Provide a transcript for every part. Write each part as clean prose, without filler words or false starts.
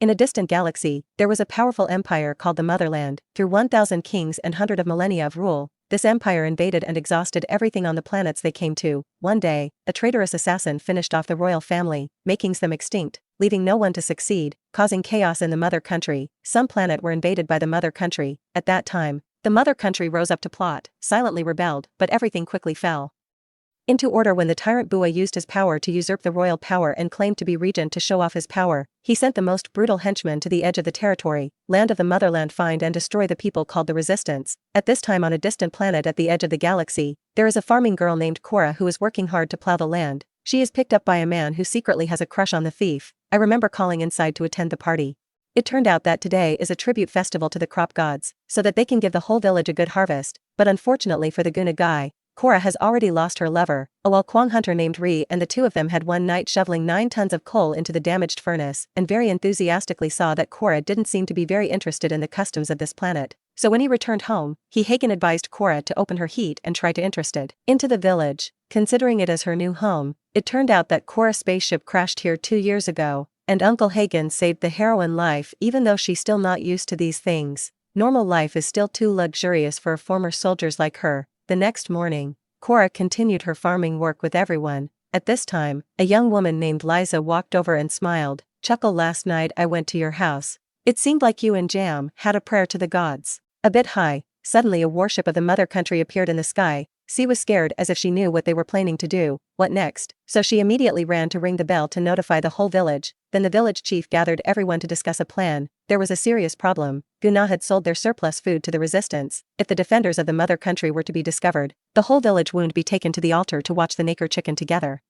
In a distant galaxy, there was a powerful empire called the Motherland. Through 1,000 kings and hundreds of millennia of rule, this empire invaded and exhausted everything on the planets they came to. One day, a traitorous assassin finished off the royal family, making them extinct, leaving no one to succeed, causing chaos in the mother country. Some planet were invaded by the mother country. At that time, the mother country rose up to plot, silently rebelled, but everything quickly fell into order when the tyrant Bua used his power to usurp the royal power and claimed to be regent to show off his power. He sent the most brutal henchmen to the edge of the territory, land of the motherland, find and destroy the people called the Resistance. At this time, on a distant planet at the edge of the galaxy, there is a farming girl named Kora who is working hard to plow the land. She is picked up by a man who secretly has a crush on the thief. I remember calling inside to attend the party. It turned out that today is a tribute festival to the crop gods, so that they can give the whole village a good harvest, but unfortunately for the Doona Bae, Kora has already lost her lover, a Walkwang hunter named Ri, and the two of them had one night shoveling 9 tons of coal into the damaged furnace and very enthusiastically saw that Kora didn't seem to be very interested in the customs of this planet. So when he returned home, Hagen advised Kora to open her heat and try to interested into the village, considering it as her new home. It turned out that Kora's spaceship crashed here 2 years ago, and Uncle Hagen saved the heroine life even though she's still not used to these things. Normal life is still too luxurious for former soldiers like her. The next morning, Kora continued her farming work with everyone. At this time, a young woman named Liza walked over and smiled. Chuckle, last night I went to your house. It seemed like you and Jam had a prayer to the gods. A bit high, suddenly a warship of the mother country appeared in the sky. She was scared as if she knew what they were planning to do. What next? So she immediately ran to ring the bell to notify the whole village. Then the village chief gathered everyone to discuss a plan. There was a serious problem. Doona had sold their surplus food to the Resistance. If the defenders of the mother country were to be discovered, the whole village would be taken to the altar to watch the Naker chicken together.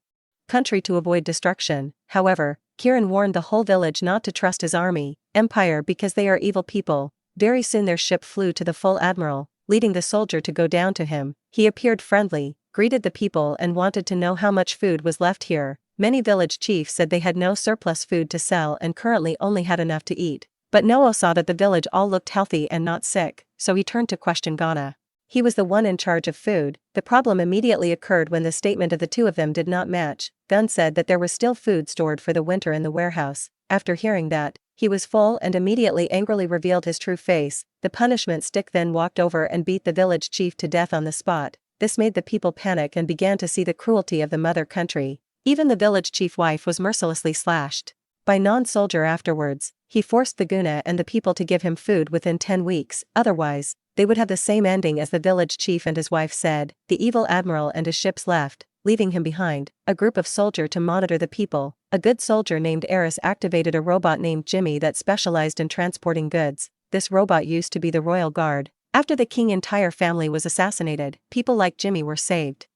Country to avoid destruction. However, Kieran warned the whole village not to trust his army, empire, because they are evil people. Very soon their ship flew to the full admiral, leading the soldier to go down to him. He appeared friendly, greeted the people and wanted to know how much food was left here. Many village chiefs said they had no surplus food to sell and currently only had enough to eat. But Noah saw that the village all looked healthy and not sick, so he turned to question Ghana. He was the one in charge of food. The problem immediately occurred when the statement of the two of them did not match. Gunn said that there was still food stored for the winter in the warehouse. After hearing that, he was full and immediately angrily revealed his true face. The punishment stick then walked over and beat the village chief to death on the spot. This made the people panic and began to see the cruelty of the mother country. Even the village chief wife was mercilessly slashed by non-soldier afterwards. He forced the Guna and the people to give him food within 10 weeks, otherwise, they would have the same ending as the village chief and his wife said. The evil admiral and his ships left, leaving him behind a group of soldiers to monitor the people. A good soldier named Eris activated a robot named Jimmy that specialized in transporting goods. This robot used to be the royal guard. After the king's entire family was assassinated, people like Jimmy were saved.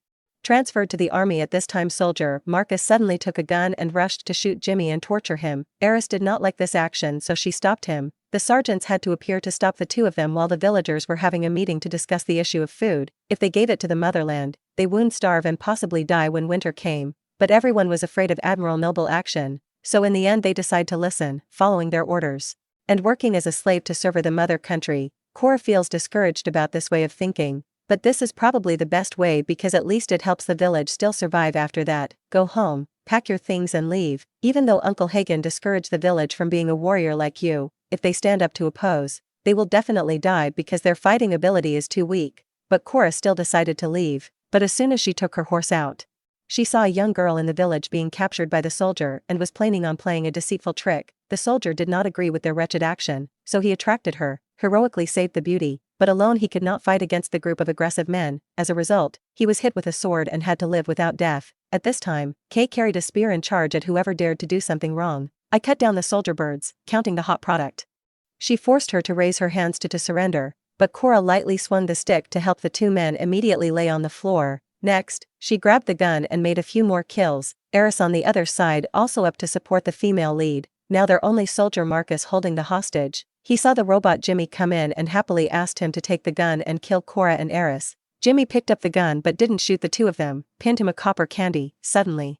Transferred to the army at this time, soldier Marcus suddenly took a gun and rushed to shoot Jimmy and torture him. Eris did not like this action, so she stopped him. The sergeants had to appear to stop the two of them while the villagers were having a meeting to discuss the issue of food. If they gave it to the motherland, they would starve and possibly die when winter came. But everyone was afraid of Admiral Noble action, so in the end they decide to listen, following their orders. And working as a slave to serve the mother country, Kora feels discouraged about this way of thinking. But this is probably the best way because at least it helps the village still survive after that. Go home, pack your things and leave. Even though Uncle Hagen discouraged the village from being a warrior like you, if they stand up to oppose, they will definitely die because their fighting ability is too weak. But Kora still decided to leave. But as soon as she took her horse out, she saw a young girl in the village being captured by the soldier and was planning on playing a deceitful trick. The soldier did not agree with their wretched action, so he attracted her, heroically saved the beauty, but alone he could not fight against the group of aggressive men. As a result, he was hit with a sword and had to live without death. At this time, Kay carried a spear and charged at whoever dared to do something wrong. I cut down the soldier birds, counting the hot product. She forced her to raise her hands to surrender, but Kora lightly swung the stick to help the two men immediately lay on the floor. Next, she grabbed the gun and made a few more kills. Eris on the other side also up to support the female lead. Now their only soldier Marcus holding the hostage. He saw the robot Jimmy come in and happily asked him to take the gun and kill Kora and Eris. Jimmy picked up the gun but didn't shoot the two of them, pinned him a copper candy. Suddenly,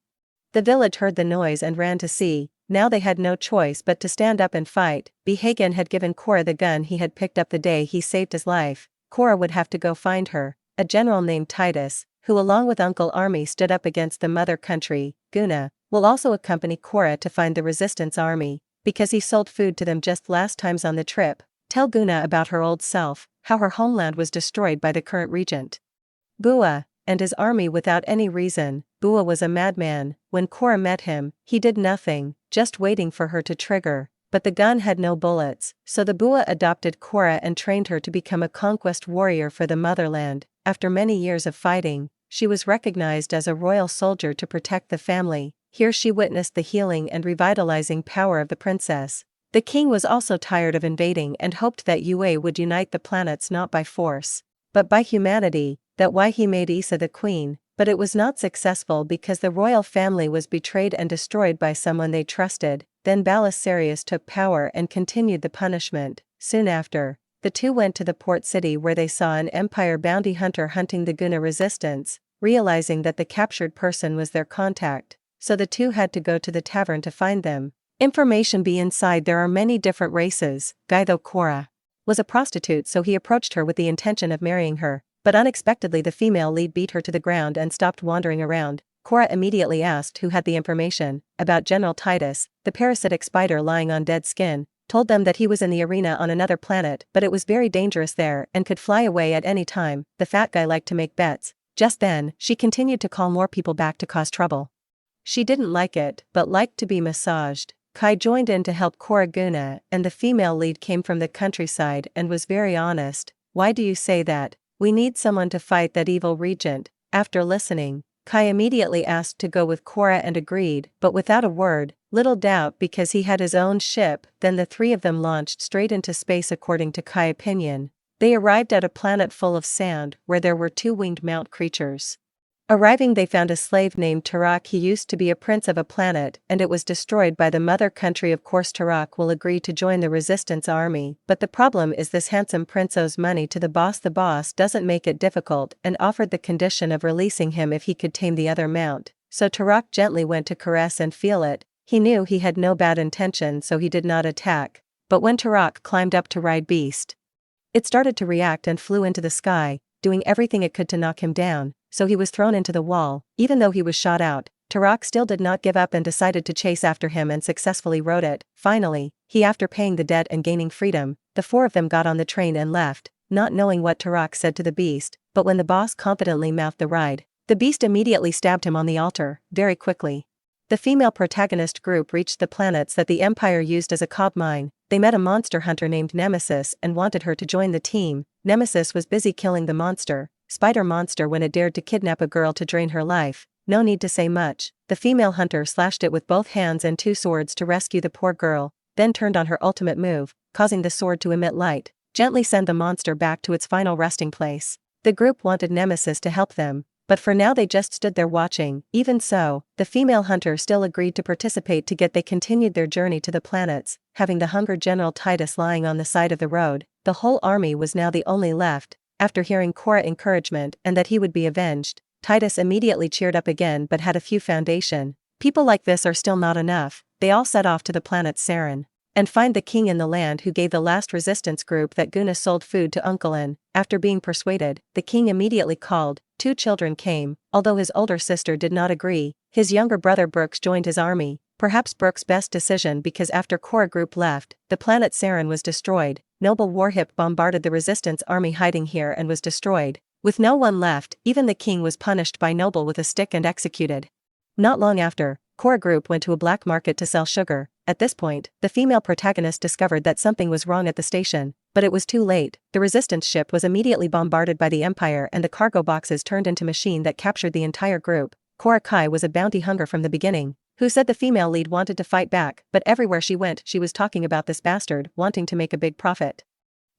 the village heard the noise and ran to see. Now they had no choice but to stand up and fight. Hagen had given Kora the gun he had picked up the day he saved his life. Kora would have to go find her. A general named Titus, who along with Uncle Army stood up against the mother country, Guna, will also accompany Kora to find the resistance army. because he sold food to them just last times on the trip. Tell Guna about her old self, how her homeland was destroyed by the current regent. Bua, and his army without any reason. Bua was a madman. When Kora met him, he did nothing, just waiting for her to trigger. But the gun had no bullets, so the Bua adopted Kora and trained her to become a conquest warrior for the motherland. After many years of fighting, she was recognized as a royal soldier to protect the family. Here she witnessed the healing and revitalizing power of the princess. The king was also tired of invading and hoped that Yue would unite the planets not by force, but by humanity. That's why he made Issa the queen, but it was not successful because the royal family was betrayed and destroyed by someone they trusted. Then Belisarius took power and continued the punishment. Soon after, the two went to the port city where they saw an Empire bounty hunter hunting the Guna resistance, realizing that the captured person was their contact, so the two had to go to the tavern to find them. Information be inside there are many different races. Guy though Kora was a prostitute, so he approached her with the intention of marrying her. But unexpectedly the female lead beat her to the ground and stopped wandering around. Kora immediately asked who had the information about General Titus, the parasitic spider lying on dead skin, told them that he was in the arena on another planet but it was very dangerous there and could fly away at any time. The fat guy liked to make bets. Just then, she continued to call more people back to cause trouble. She didn't like it, but liked to be massaged. Kai joined in to help Kora Guna, and the female lead came from the countryside and was very honest. Why do you say that? We need someone to fight that evil regent. After listening, Kai immediately asked to go with Kora and agreed, but without a word, little doubt because he had his own ship. Then the three of them launched straight into space according to Kai's opinion. They arrived at a planet full of sand where there were two winged mount creatures. Arriving they found a slave named Tarak. He used to be a prince of a planet and it was destroyed by the mother country. Of course Tarak will agree to join the resistance army, but the problem is this handsome prince owes money to the boss. The boss doesn't make it difficult and offered the condition of releasing him if he could tame the other mount. So Tarak gently went to caress and feel it. He knew he had no bad intention so he did not attack. But when Tarak climbed up to ride beast, it started to react and flew into the sky, doing everything it could to knock him down. So he was thrown into the wall. Even though he was shot out, Tarak still did not give up and decided to chase after him and successfully rode it. Finally, after paying the debt and gaining freedom, the four of them got on the train and left, not knowing what Tarak said to the beast. But when the boss confidently mouthed the ride, the beast immediately stabbed him on the altar, very quickly. The female protagonist group reached the planets that the Empire used as a cob mine. They met a monster hunter named Nemesis and wanted her to join the team. Nemesis was busy killing the spider monster when it dared to kidnap a girl to drain her life. No need to say much. The female hunter slashed it with both hands and two swords to rescue the poor girl, then turned on her ultimate move, causing the sword to emit light, gently send the monster back to its final resting place. The group wanted Nemesis to help them, but for now they just stood there watching. Even so, the female hunter still agreed to participate. They continued their journey to the planets, having the hungry General Titus lying on the side of the road. The whole army was now the only left. After hearing Kora encouragement and that he would be avenged, Titus immediately cheered up again but had a few foundation. People like this are still not enough. They all set off to the planet Skrein and find the king in the land who gave the last resistance group that Guna sold food to Uncle In. After being persuaded, the king immediately called. Two children came, although his older sister did not agree. His younger brother Brooks joined his army. Perhaps Brooks' best decision because after Kora group left, the planet Skrein was destroyed. Noble Warhip bombarded the resistance army hiding here and was destroyed. With no one left, even the king was punished by Noble with a stick and executed. Not long after, Kora group went to a black market to sell sugar. At this point, the female protagonist discovered that something was wrong at the station, but it was too late. The resistance ship was immediately bombarded by the Empire and the cargo boxes turned into machine that captured the entire group. Kora Kai was a bounty hunter from the beginning, who said the female lead wanted to fight back, but everywhere she went she was talking about this bastard wanting to make a big profit.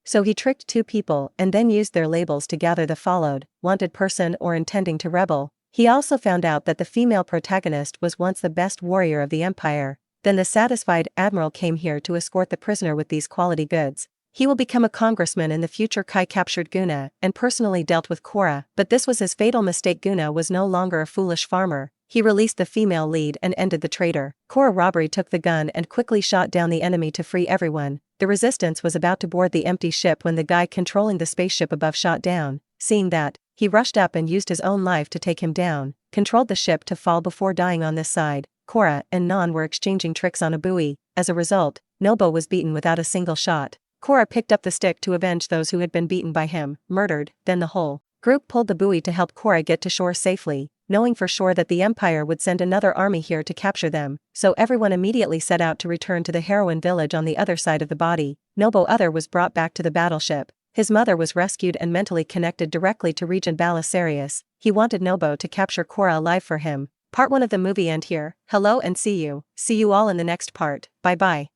So he tricked two people and then used their labels to gather the followed, wanted person or intending to rebel. He also found out that the female protagonist was once the best warrior of the Empire. Then the satisfied admiral came here to escort the prisoner with these quality goods. He will become a congressman in the future. Kai captured Guna and personally dealt with Kora, but this was his fatal mistake. Guna was no longer a foolish farmer. He released the female lead and ended the traitor. Kora robbery took the gun and quickly shot down the enemy to free everyone. The resistance was about to board the empty ship when the guy controlling the spaceship above shot down. Seeing that, he rushed up and used his own life to take him down, controlled the ship to fall before dying on this side. Kora and Nan were exchanging tricks on a buoy. As a result, Nobo was beaten without a single shot. Kora picked up the stick to avenge those who had been beaten by him, murdered, then the whole group pulled the buoy to help Kora get to shore safely, knowing for sure that the Empire would send another army here to capture them, so everyone immediately set out to return to the heroine village on the other side of the body. Nobo Other was brought back to the battleship. His mother was rescued and mentally connected directly to Regent Balisarius. He wanted Nobo to capture Kora alive for him. Part 1 of the movie end here. Hello and see you all in the next part. Bye bye.